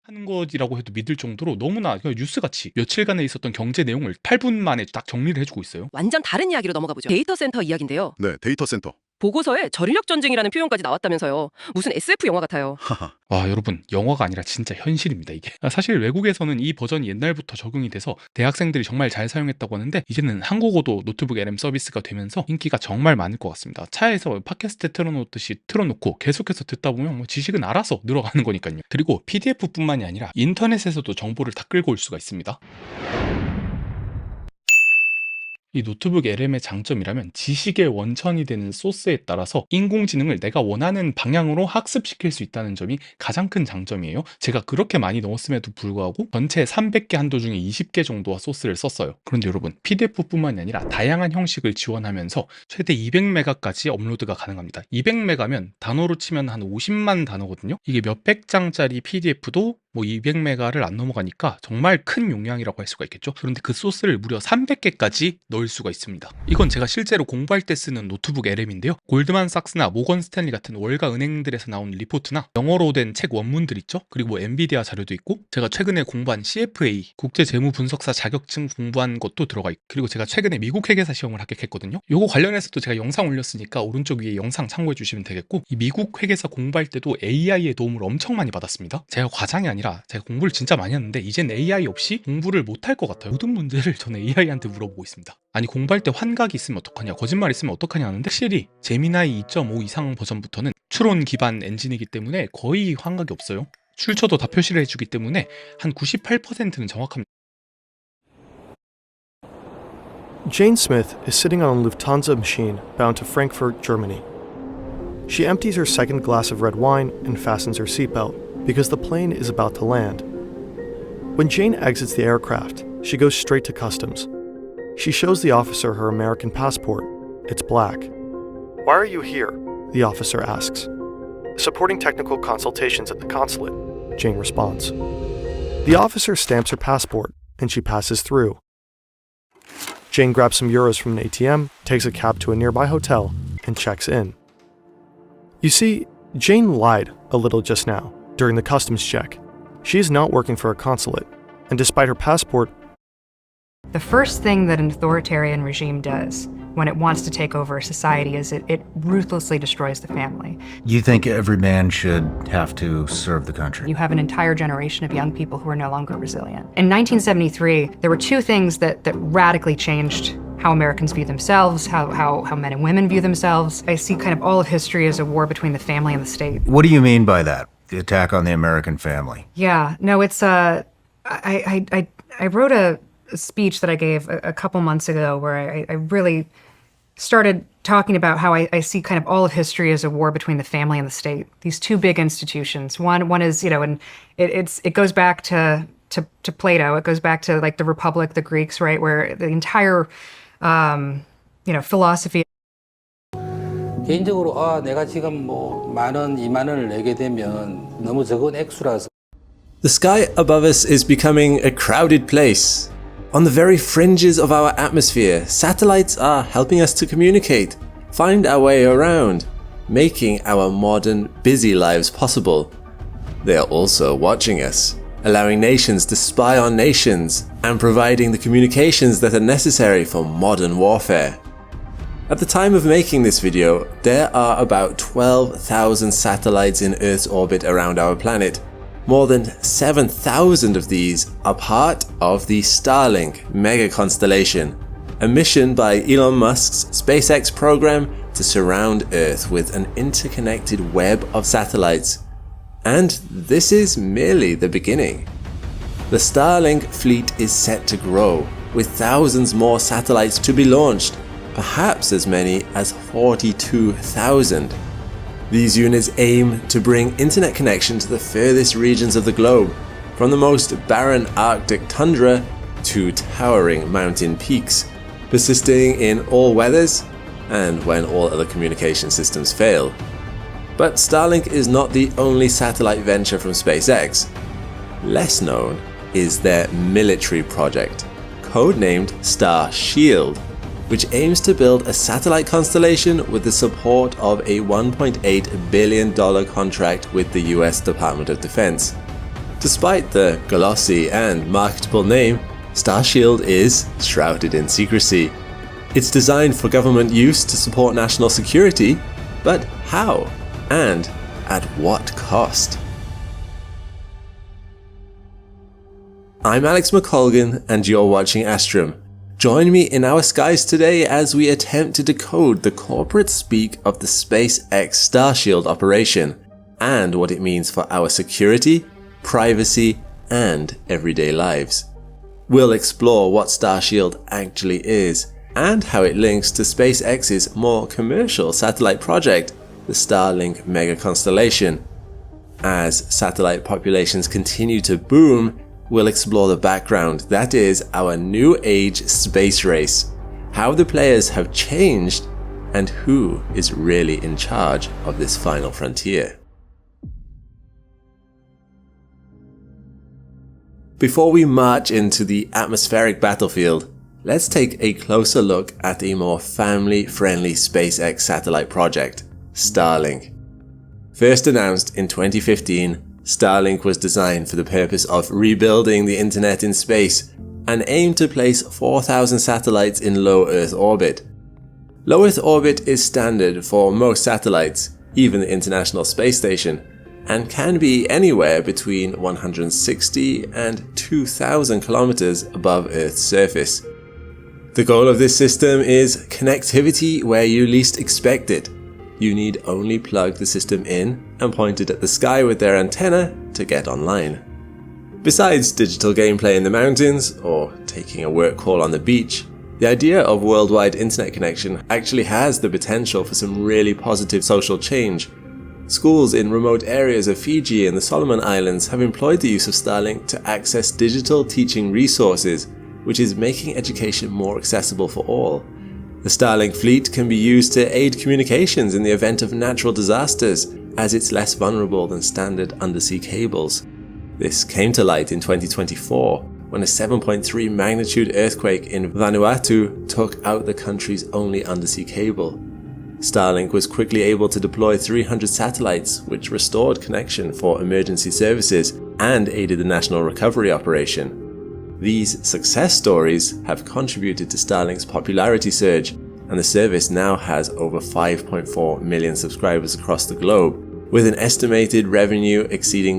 하는 것이라고 해도 믿을 정도로 너무나 그냥 뉴스같이 며칠간에 있었던 경제 내용을 8분 만에 딱 정리를 해주고 있어요. 완전 다른 이야기로 넘어가 보죠. 데이터 센터 이야기인데요. 네, 데이터 센터. 보고서에 전력 전쟁이라는 표현까지 나왔다면서요. 무슨 SF 영화 같아요. 하하. 와, 여러분, 영화가 아니라 진짜 현실입니다, 이게. 사실 외국에서는 이 버전이 옛날부터 적용이 돼서 대학생들이 정말 잘 사용했다고 하는데 이제는 한국어도 노트북 LM 서비스가 되면서 인기가 정말 많을 것 같습니다. 차에서 팟캐스트 틀어놓듯이 틀어놓고 계속해서 듣다 보면 뭐 지식은 알아서 늘어가는 거니까요. 그리고 PDF뿐만이 아니라 인터넷에서도 정보를 다 끌고 올 수가 있습니다. 이 노트북 LM의 장점이라면 지식의 원천이 되는 소스에 따라서 인공지능을 내가 원하는 방향으로 학습시킬 수 있다는 점이 가장 큰 장점이에요. 제가 그렇게 많이 넣었음에도 불구하고 전체 300개 한도 중에 20개 정도와 소스를 썼어요. 그런데 여러분, PDF뿐만이 아니라 다양한 형식을 지원하면서 최대 200메가까지 업로드가 가능합니다. 200메가면 단어로 치면 한 50만 단어거든요. 이게 몇백 장짜리 PDF도 뭐 200메가를 안 넘어가니까 정말 큰 용량이라고 할 수가 있겠죠. 그런데 그 소스를 무려 300개까지 넣을 수가 있습니다. 이건 제가 실제로 공부할 때 쓰는 노트북 LM인데요. 골드만삭스나 모건 스탠리 같은 월가 은행들에서 나온 리포트나 영어로 된 책 원문들 있죠. 그리고 뭐 엔비디아 자료도 있고 제가 최근에 공부한 CFA 국제재무분석사 자격증 공부한 것도 들어가 있고 그리고 제가 최근에 미국 회계사 시험을 합격했거든요. 요거 관련해서도 제가 영상 올렸으니까 오른쪽 위에 영상 참고해 주시면 되겠고 이 미국 회계사 공부할 때도 AI의 도움을 엄청 많이 받았습니다. 제가 과장이 아니라 제가 공부를 진짜 많이 했는데 이젠 AI 없이 공부를 못할 것 같아요. 모든 문제를 저는 AI한테 물어보고 있습니다. 아니 공부할 때 환각이 있으면 어떡하냐, 거짓말 있으면 어떡하냐 하는데 확실히 제미나이 2.5 이상 버전부터는 추론 기반 엔진이기 때문에 거의 환각이 없어요. 출처도 다 표시를 해주기 때문에 한 98%는 정확합니다. Jane Smith is sitting on a Lufthansa machine bound to Frankfurt, Germany. She empties her second glass of red wine and fastens her seatbelt because the plane is about to land. When Jane exits the aircraft, she goes straight to customs. She shows the officer her American passport. It's black. "Why are you here?" the officer asks. "Supporting technical consultations at the consulate," Jane responds. The officer stamps her passport and she passes through. Jane grabs some euros from an ATM, takes a cab to a nearby hotel, and checks in. You see, Jane lied a little just now during the customs check. She is not working for a consulate, and despite her passport, the first thing that an authoritarian regime does when it wants to take over a society is it ruthlessly destroys the family. You think every man should have to serve the country? You have an entire generation of young people who are no longer resilient. In 1973, there were two things that radically changed how Americans view themselves, how men and women view themselves. I see kind of all of history as a war between the family and the state. What do you mean by that? The attack on the American family? Yeah, no, it's I wrote a speech that I gave a couple months ago where I really started talking about how I see kind of all of history as a war between the family and the state. These two big institutions. One is, you know, and it goes back to Plato. It goes back to like the Republic, the Greeks, right, where the entire philosophy. 개인적으로 내가 지금 뭐 10,000원, 20,000원을 내게 되면 너무 적은 액수라서. The sky above us is becoming a crowded place. On the very fringes of our atmosphere, satellites are helping us to communicate, find our way around, making our modern, busy lives possible. They are also watching us, allowing nations to spy on nations and providing the communications that are necessary for modern warfare. At the time of making this video, there are about 12,000 satellites in Earth's orbit around our planet. More than 7,000 of these are part of the Starlink mega constellation, a mission by Elon Musk's SpaceX program to surround Earth with an interconnected web of satellites. And this is merely the beginning. The Starlink fleet is set to grow, with thousands more satellites to be launched, perhaps as many as 42,000. These units aim to bring internet connection to the furthest regions of the globe, from the most barren Arctic tundra to towering mountain peaks, persisting in all weathers and when all other communication systems fail. But Starlink is not the only satellite venture from SpaceX. Less known is their military project, codenamed Starshield, which aims to build a satellite constellation with the support of a $1.8 billion contract with the US Department of Defense. Despite the glossy and marketable name, Starshield is shrouded in secrecy. It's designed for government use to support national security, but how? And at what cost? I'm Alex McColgan, and you're watching Astrum. Join me in our skies today as we attempt to decode the corporate speak of the SpaceX Starshield operation and what it means for our security, privacy, and everyday lives. We'll explore what Starshield actually is and how it links to SpaceX's more commercial satellite project, the Starlink mega constellation. As satellite populations continue to boom, we'll explore the background, that is, our new age space race, how the players have changed, and who is really in charge of this final frontier. Before we march into the atmospheric battlefield, let's take a closer look at a more family-friendly SpaceX satellite project, Starlink. First announced in 2015, Starlink was designed for the purpose of rebuilding the internet in space and aimed to place 4,000 satellites in low Earth orbit. Low Earth orbit is standard for most satellites, even the International Space Station, and can be anywhere between 160 and 2,000 kilometers above Earth's surface. The goal of this system is connectivity where you least expect it. You need only plug the system in and point it at the sky with their antenna to get online. Besides digital gameplay in the mountains or taking a work call on the beach, the idea of worldwide internet connection actually has the potential for some really positive social change. Schools in remote areas of Fiji and the Solomon Islands have employed the use of Starlink to access digital teaching resources, which is making education more accessible for all. The Starlink fleet can be used to aid communications in the event of natural disasters, as it's less vulnerable than standard undersea cables. This came to light in 2024 when a 7.3 magnitude earthquake in Vanuatu took out the country's only undersea cable. Starlink was quickly able to deploy 300 satellites, which restored connection for emergency services and aided the national recovery operation. These success stories have contributed to Starlink's popularity surge, and the service now has over 5.4 million subscribers across the globe, with an estimated revenue exceeding